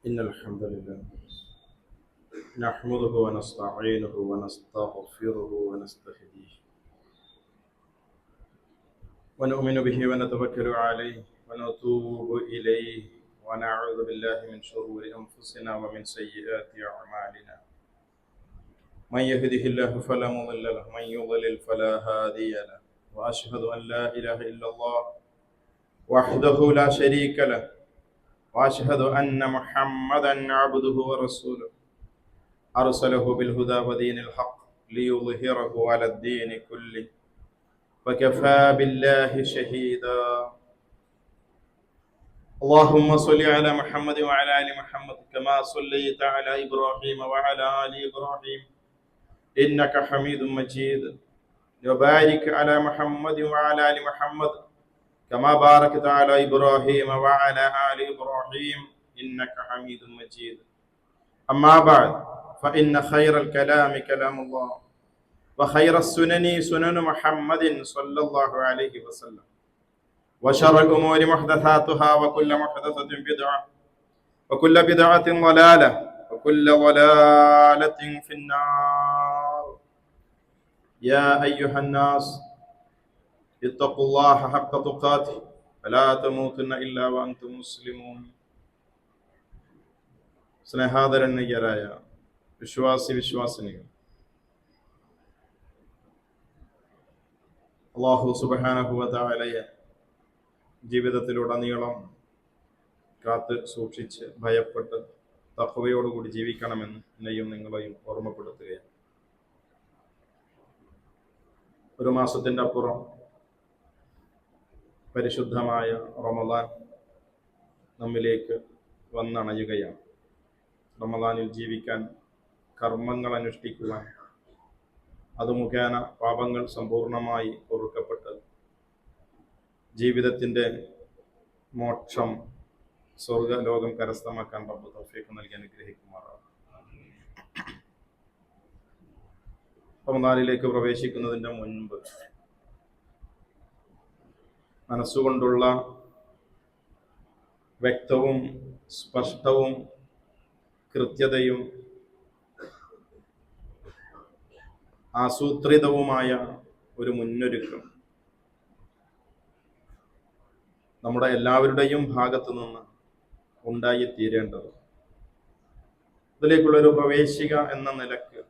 إن الحمد لله نحمده ونستعينه ونستغفره ونستهديه ونؤمن به ونتوكل عليه ونتوب إليه ونعوذ بالله من شرور أنفسنا ومن سيئات أعمالنا من يهده الله فلا مضل له ومن يضلل فلا هادي له وأشهد أن لا إله إلا الله وحده لا شريك له وأشهد أن محمدا عبده ورسوله أرسله بالهدى ودين الحق ليظهره على الدين كله وكفى بالله شهيدا. اللهم صل على محمد وعلى آل محمد كما صليت على إبراهيم وعلى آل إبراهيم إنك حميد مجيد، وبارك على محمد وعلى آل محمد كما باركت على إبراهيم وعلى آل إبراهيم إنك حميد مجيد. أما بعد فإن خير الكلام كلام الله وخير السنن سنن محمد صلى الله عليه وسلم وشر الأمور محدثاتها وكل محدثة بدعة وكل بدعة ضلالة وكل ضلالة في النار. يا أيها الناس اتقوا الله حق تقاته ولا تموتن إلا وأنتم مسلمون. സ്നേഹാദരണ്യരായ വിശ്വാസിനികൾ, അല്ലാഹു സുബ്ഹാനഹു വ തആലയെ ജീവിതത്തിലുടനീളം കാത്ത് സൂക്ഷിച്ച് ഭയപ്പെട്ട് തഖ്വയോടുകൂടി ജീവിക്കണമെന്ന് എന്നെയും നിങ്ങളെയും ഓർമ്മപ്പെടുത്തുകയാണ്. ഒരു മാസത്തിൻ്റെ അപ്പുറം പരിശുദ്ധമായ റമദാൻ നമ്മിലേക്ക് വന്നണയുകയാണ്. റമദാനിൽ ജീവിക്കാൻ, കർമ്മങ്ങൾ അനുഷ്ഠിക്കുവാൻ, അത് മുഖേന പാപങ്ങൾ സമ്പൂർണമായി പൊറുക്കപ്പെട്ട് ജീവിതത്തിൻ്റെ മോക്ഷം, സ്വർഗലോകം കരസ്ഥമാക്കാൻ റബ്ബ് തൗഫീഖ് നൽകി അനുഗ്രഹിക്കുമാറാണ്. റമദാനിലേക്ക് പ്രവേശിക്കുന്നതിൻ്റെ മുൻപ് മനസ്സുകൊണ്ടുള്ള വ്യക്തവും സ്പഷ്ടവും കൃത്യതയും ആസൂത്രിതവുമായ ഒരു മുന്നൊരുക്കം നമ്മുടെ എല്ലാവരുടെയും ഭാഗത്തു നിന്ന് ഉണ്ടായിത്തീരേണ്ടത്. ഇതിലേക്കുള്ളൊരു പ്രവേശിക എന്ന നിലക്ക്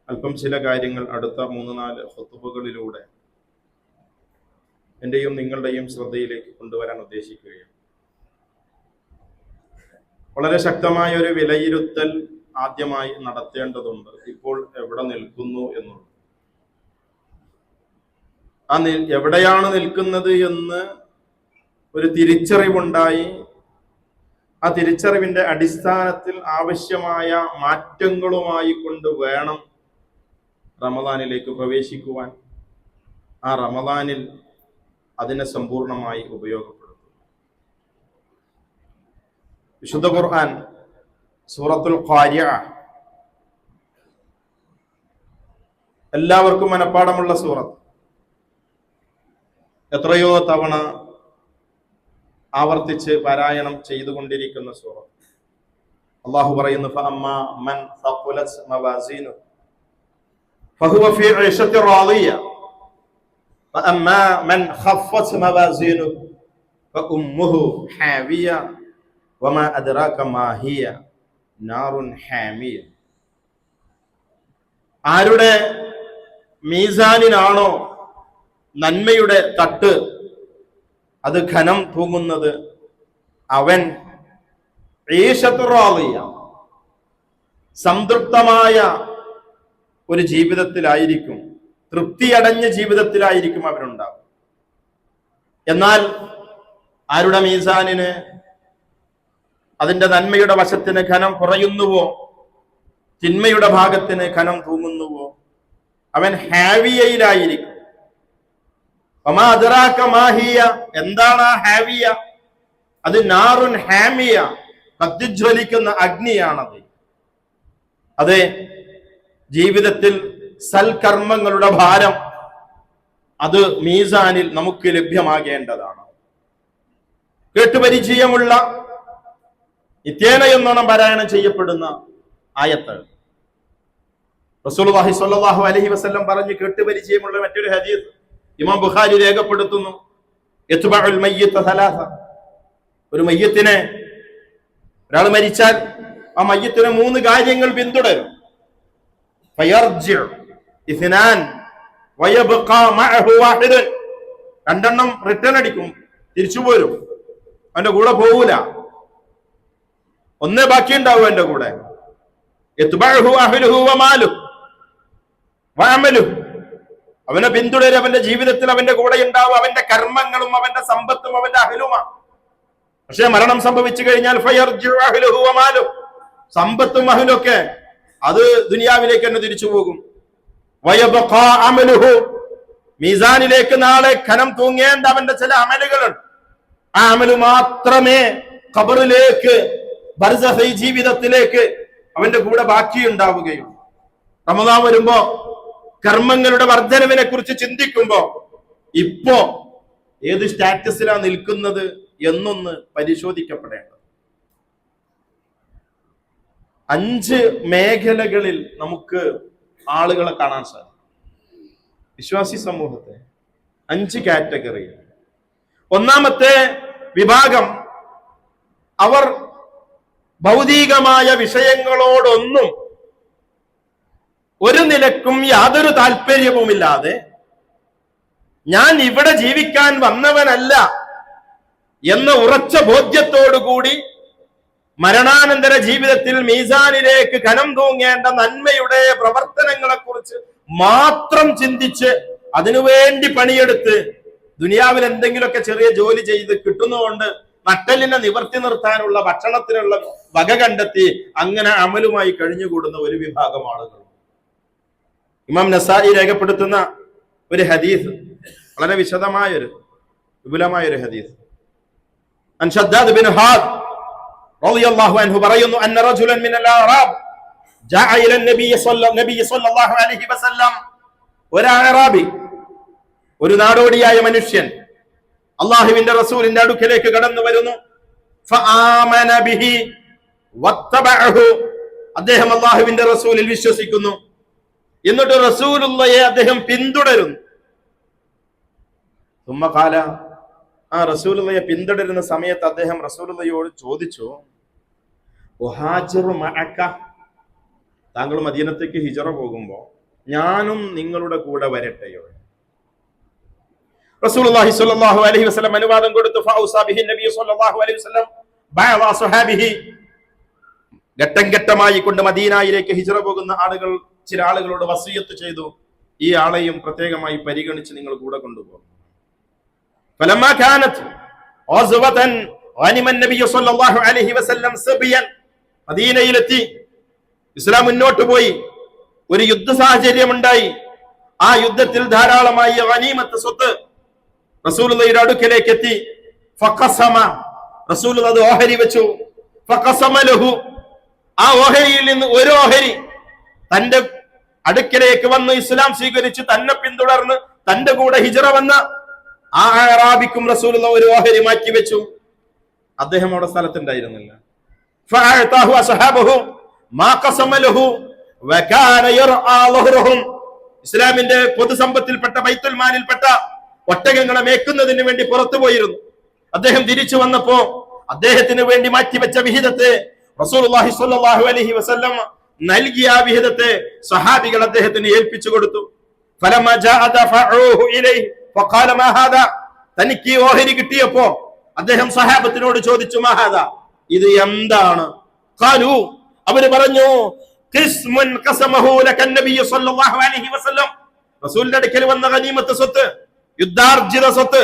അല്പം ചില കാര്യങ്ങൾ അടുത്ത 3-4 ഖുതുബകളിലൂടെ എൻ്റെയും നിങ്ങളുടെയും ശ്രദ്ധയിലേക്ക് കൊണ്ടുവരാൻ ഉദ്ദേശിക്കുകയാണ്. വളരെ ശക്തമായ ഒരു വിലയിരുത്തൽ ആദ്യമായി നടത്തേണ്ടതുണ്ട്. ഇപ്പോൾ എവിടെ നിൽക്കുന്നു എന്നുള്ളത്, എവിടെയാണ് നിൽക്കുന്നത് എന്ന് ഒരു തിരിച്ചറിവുണ്ടായി ആ തിരിച്ചറിവിന്റെ അടിസ്ഥാനത്തിൽ ആവശ്യമായ മാറ്റങ്ങളുമായി കൊണ്ട് വേണം റമദാനിലേക്ക് പ്രവേശിക്കുവാൻ. ആ റമദാനിൽ അതിനെ സമ്പൂർണമായി ഉപയോഗപ്പെടുത്തും. വിശുദ്ധ ഖുർആൻ സൂറത്തുൽ ഖാരിഅ എല്ലാവർക്കും മനഃപ്പാടമുള്ള സൂറത്ത്, എത്രയോ തവണ ആവർത്തിച്ച് പാരായണം ചെയ്തുകൊണ്ടിരിക്കുന്ന സൂറത്ത്. അല്ലാഹു പറയുന്നു, ഫഅമ്മാ മൻ ഥഖുലത് മവാസീനുഹു ഫഹുവ ഫീ ഈശത്തി റാദിയ വഅമ്മാ മൻ ഖഫ്ഫത് മവാസീനുഹു ഫഉമ്മുഹു ഹാവിയ വമാ അദ്റാക മാ ഹിയ നാറുൻ ഹാമിയ. ആരുടെ മീസാനിനാണോ നന്മയുടെ തട്ട് അത് ഘനം തൂങ്ങുന്നത്, അവൻ ഈശത്തു റാദിയ, സംതൃപ്തമായ ഒരു ജീവിതത്തിലായിരിക്കും, തൃപ്തിയടഞ്ഞ ജീവിതത്തിലായിരിക്കും അവരുണ്ടാവും. എന്നാൽ ആരുടെ മീസാനിന് അതിന്റെ നന്മയുടെ വശത്തിന് ഘനം കുറയുന്നുവോ, തിന്മയുടെ ഭാഗത്തിന് ഘനം തൂങ്ങുന്നുവോ, അവൻ ഹാവിയയിലായിരിക്കും. വമാ അദ്റാക മാ ഹിയ, എന്താണ് ആ ഹാവിയ? അത് നാറുൻ ഹാമിയ, കത്തിജ്വലിക്കുന്ന അഗ്നിയാണത്. അതെ, ജീവിതത്തിൽ സൽക്കർമ്മങ്ങളുടെ ഭാരം അത് മീസാനിൽ നമുക്ക് ലഭ്യമാകേണ്ടതാണ്. കേട്ടുപരിചയമുള്ള നിത്യേന എന്നോണം പാരായണം ചെയ്യപ്പെടുന്ന ആയത്ത്. റസൂലുള്ളാഹി സ്വല്ലല്ലാഹു അലൈഹി വസല്ലം പറഞ്ഞു കേട്ടുപരിചയമുള്ള മറ്റൊരു ഹദീസ് ഇമാം ബുഖാരി രേഖപ്പെടുത്തുന്നു. യത്ബഉൽ മയ്യിത സലാസ, ഒരു മയ്യത്തിനെ, ഒരാൾ മരിച്ചാൽ ആ മയ്യത്തിനെ 3 കാര്യങ്ങൾ പിന്തുടരും. ഫയർജിഉ ഇസ്നാൻ വയബ്ഖാ മഅഹു വാഹിദൻ, 2 റിട്ടേൺ അടിക്കും, തിരിച്ചു പോരും, അവന്റെ കൂടെ പോകൂല, 1 ബാക്കി ഉണ്ടാവും അവന്റെ കൂടെ. യത്ബഉഹു അഹ്ലുഹു വമാലുഹു വഅമലുഹു, അവനെ പിന്തുടരും, അവന്റെ ജീവിതത്തിൽ അവന്റെ കൂടെ ഉണ്ടാവും, അവന്റെ കർമ്മങ്ങളും അവന്റെ സമ്പത്തും അവന്റെ അഹ്ലുമാണ്. പക്ഷെ മരണം സംഭവിച്ചു കഴിഞ്ഞാൽ ഫയർജിഉ അഹ്ലുഹു വമാലുഹു, സമ്പത്തും അഹ്ലൊക്കെ അത് ദുനിയാവിലേക്ക് തന്നെ തിരിച്ചു പോകും. വയബ്ഖാ അമലുഹു, മീസാനിലേക്ക് നാളെ ഖനം തൂങ്ങേണ്ട അവന്റെ ചില അമലുകളുണ്ട്. ആ അമല് മാത്രമേ ഖബറിലേക്ക്, ബർസഖി ജീവിതത്തിലേക്ക് അവന്റെ കൂടെ ബാക്കിയുണ്ടാവുകയുള്ളൂ. റമദാൻ വരുമ്പോ കർമ്മങ്ങളുടെ വർധനവിനെ കുറിച്ച് ചിന്തിക്കുമ്പോ ഇപ്പോ ഏത് സ്റ്റാറ്റസിലാണ് നിൽക്കുന്നത് എന്നൊന്ന് പരിശോധിക്കപ്പെടേണ്ടത്. 5 മേഖലകളിൽ നമുക്ക് ആളുകളെ കാണാൻ സാധിക്കും. വിശ്വാസി സമൂഹത്തെ 5 കാറ്റഗറി. ഒന്നാമത്തെ വിഭാഗം, അവർ ഭൗതികമായ വിഷയങ്ങളോടൊന്നും ഒരു നിലക്കും യാതൊരു താല്പര്യവുമില്ലാതെ, ഞാൻ ഇവിടെ ജീവിക്കാൻ വന്നവനല്ല എന്ന ഉറച്ച ബോധ്യത്തോടുകൂടി മരണാനന്തര ജീവിതത്തിൽ മീസാനിലേക്ക് ഖനം തൂങ്ങേണ്ട നന്മയുടെ പ്രവർത്തനങ്ങളെ കുറിച്ച് മാത്രം ചിന്തിച്ച് അതിനുവേണ്ടി പണിയെടുത്ത് ദുനിയാവിൽ എന്തെങ്കിലുമൊക്കെ ചെറിയ ജോലി ചെയ്ത് കിട്ടുന്നതുകൊണ്ട് നട്ടലിനെ നിവർത്തി നിർത്താനുള്ള ഭക്ഷണത്തിനുള്ള വക കണ്ടെത്തി അങ്ങനെ അമലുമായി കഴിഞ്ഞുകൂടുന്ന ഒരു വിഭാഗം ആളുകൾ. ഇമാം നസായി രേഖപ്പെടുത്തുന്ന ഒരു ഹദീസ്, വളരെ വിപുലമായൊരു ഹദീസ്. അൻ ശദ്ദാദ് ബിൻ ഹാദ് റളിയല്ലാഹു അൻഹു പറയുന്നു, അന്ന റജുലൻ മിനൽ അഅറാബ് ജാഅ ഇല നബി സ്വല്ലല്ലാഹു അലൈഹി വസല്ലം, ഒരു അഅറാബി, ഒരു നാടോടിയായ മനുഷ്യൻ അല്ലാഹുവിന്റെ റസൂലിന്റെ അടുക്കലേക്ക് കടന്നു വരുന്നു. ഫആമന ബിഹി വത്തബഅഹു, അദ്ദേഹം അല്ലാഹുവിന്റെ റസൂലിൽ വിശ്വസിക്കുന്നു, എന്നിട്ട് റസൂലുള്ളാഹിയെ അദ്ദേഹം പിന്തുടരുന്നു. സുമ്മ ഖാല, ആ റസൂലുള്ളാഹിയെ പിന്തുടരുന്ന സമയത്ത് അദ്ദേഹം റസൂലുള്ളാഹിയോട് ചോദിച്ചു, ഉഹാജിറു മഅക, താങ്കൾ മദീനത്തേക്ക് ഹിജറ പോകുമ്പോ ഞാനും നിങ്ങളുടെ കൂടെ വരട്ടെയോ? റസൂലുള്ളാഹി സ്വല്ലല്ലാഹു അലൈഹി വസല്ലം അനുവാദം കൊടുത്തു. ഫഔസാ ബിഹി നബി സ്വല്ലല്ലാഹു അലൈഹി വസല്ലം ബഅദ അസ്ഹാബിഹി, ഘട്ടം ഘട്ടമായി കൊണ്ട് മദീനയിലേക്ക് ഹിജറ പോകുന്ന ചില ആളുകളോട് വസിയത്ത് ചെയ്തു, ഈ ആളെയും പ്രത്യേകമായി പരിഗണിച്ച് നിങ്ങൾ കൂടെ കൊണ്ടുപോകും. ഫലമ്മാ കാനത് ഗസ്വതൻ ഗനിമ നബി സ്വല്ലല്ലാഹു അലൈഹി വസല്ലം സബിയൻ, മദീനയിലെത്തി, ഇസ്ലാം മുന്നോട്ട് പോയി, ഒരു യുദ്ധ സാഹചര്യം ഉണ്ടായി. ആ യുദ്ധത്തിൽ ധാരാളമായി ഗനീമത്ത് സ്വത്ത് റസൂലുള്ളാഹിയുടെ അടുക്കലേക്ക് എത്തി. ഫഖസമ, റസൂലുള്ളാഹി അത് ഓഹരി വെച്ചു. ഫഖസമ ലഹു, ആ ഓഹരിയിൽ നിന്ന് ഒരു ഓഹരി തന്റെ അടുക്കലേക്ക് വന്ന് ഇസ്ലാം സ്വീകരിച്ച് തന്നെ പിന്തുടർന്ന് തന്റെ കൂടെ ഹിജറ വന്ന ആ അറാബിക്കും റസൂലുള്ളാഹി ഒരു ഓഹരി മാറ്റി വെച്ചു. അദ്ദേഹം അവിടെ സ്ഥലത്തുണ്ടായിരുന്നില്ല. ഫഅഅതാഹു അസ്ഹാബഹു മാ ഖസമ ലഹു വകാന യർആ ളഹ്റഹും, ഇസ്ലാമിന്റെ പൊതുസമ്പത്തിൽപ്പെട്ട ബൈത്തുൽ മാലിൽപ്പെട്ട ഒട്ടകങ്ങളെ മേക്കുന്നതിന് വേണ്ടി പുറത്തു പോയിരുന്നു. അദ്ദേഹം തിരിച്ചു വന്നപ്പോ അദ്ദേഹത്തിന് വേണ്ടി മാറ്റിവെച്ച വിഹിതത്തെ റസൂലുള്ളാഹി സ്വല്ലല്ലാഹു അലൈഹി വസല്ലം നൽകിയ ആ വിഹിതത്തെ സഹാബികൾ അദ്ദേഹത്തിന് ഏൽപ്പിച്ചു കൊടുത്തു. ഫലമാ ജാഅ ദഫഉഹു ഇലൈഹി ഫഖാല മാ ഹാദാ, തനിക്ക് ഓഹരി കിട്ടിയപ്പോ അദ്ദേഹം സഹാബത്തിനോട് ചോദിച്ചു, മാ ഹാദാ, ഇത് എന്താണ്? ഖാലു, അവർ പറഞ്ഞു, ഖിസ്മുൻ ഖസമഹു ലക നബി സ്വല്ലല്ലാഹു അലൈഹി വസല്ലം, റസൂലിന്റെ അടുക്കൽ വന്ന ഗനീമത്ത് സ്വത്ത്, യുദ്ധാർജിത സ്വത്ത്,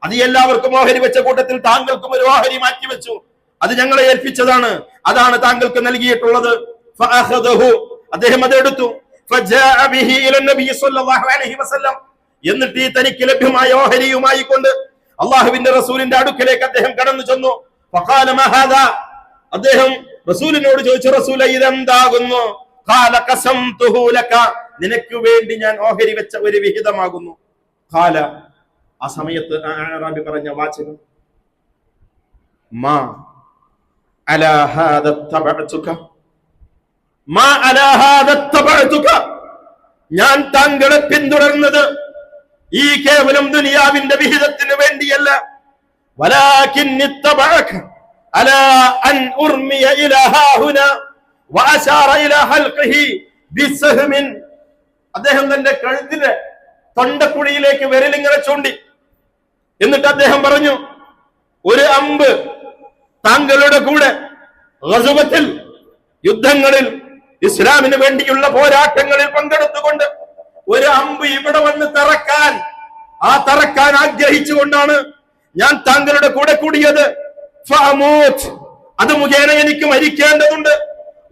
അത് എല്ലാവർക്കും ഓഹരി വെച്ച കൂട്ടത്തിൽ താങ്കൾക്കും ഒരു ഓഹരി മാറ്റി വെച്ചു, അത് ഞങ്ങളെ ഏൽപ്പിച്ചതാണ്, അതാണ് താങ്കൾക്ക് നൽകിയിട്ടുള്ളത്. ഫഅഖദഹു, അദ്ദേഹം അതെടുത്തു. ഫജാഅ ബിഹി ഇല നബി സ്വല്ലല്ലാഹു അലൈഹി വസല്ലം, എന്നിട്ട് ഈ തനിക്ക് ലഭ്യമായ ഓഹരിയുമായി കൊണ്ട് അല്ലാഹുവിന്റെ റസൂലിന്റെ അടുക്കലേക്ക് അദ്ദേഹം കടന്നു ചെന്നു. ഫഖാല മാ ഹാദാ, അദ്ദേഹം റസൂലിനോട് ചോദിച്ചു, റസൂലേ ഇതെന്താകുന്നു? ഖാല ഖസംതുഹു ലക, നിനക്ക് വേണ്ടി ഞാൻ ഓഹരി വെച്ച ഒരു വിഹിതമാകുന്നു. ഖാല, ആ സമയത്ത് അറാബി പറഞ്ഞ വാചകം, മാ അലാ ഹാദ തബഅതുക മാ അലാ ഹാദ തബഅതുക, ഞാൻ താങ്കളെ പിന്തുടർന്നത് ഈ കേവലം ദുനിയാവിന്റെ വിഹിതത്തിന് വേണ്ടിയല്ല. വലാകിൻ ഇത്തബഅക അലാ അൻ ഉർമിയ ഇലാ ഹാഹുനാ വഅശാറ ഇലാ ഹൽഖിഹി ബിസഹ്മിൻ. അദ്ദേഹം തന്റെ കഴുത്തിലെ തൊണ്ടക്കുഴിയിലേക്ക് വിരലിങ്ങനെ ചൂണ്ടി. എന്നിട്ട് അദ്ദേഹം പറഞ്ഞു, ഒരു അമ്പ് താങ്കളുടെ കൂടെ ഗസുവത്തിൽ, യുദ്ധങ്ങളിൽ, ഇസ്ലാമിന് വേണ്ടിയുള്ള പോരാട്ടങ്ങളിൽ പങ്കെടുത്തുകൊണ്ട് ഒരു അമ്പ് ഇവിടെ വന്ന് തറക്കാൻ ആഗ്രഹിച്ചുകൊണ്ടാണ് ഞാൻ താങ്കളുടെ കൂടെ കൂടിയത്. ഫഅമൂത്, അത് മുഖേന എനിക്ക് മരിക്കേണ്ടതുണ്ട്.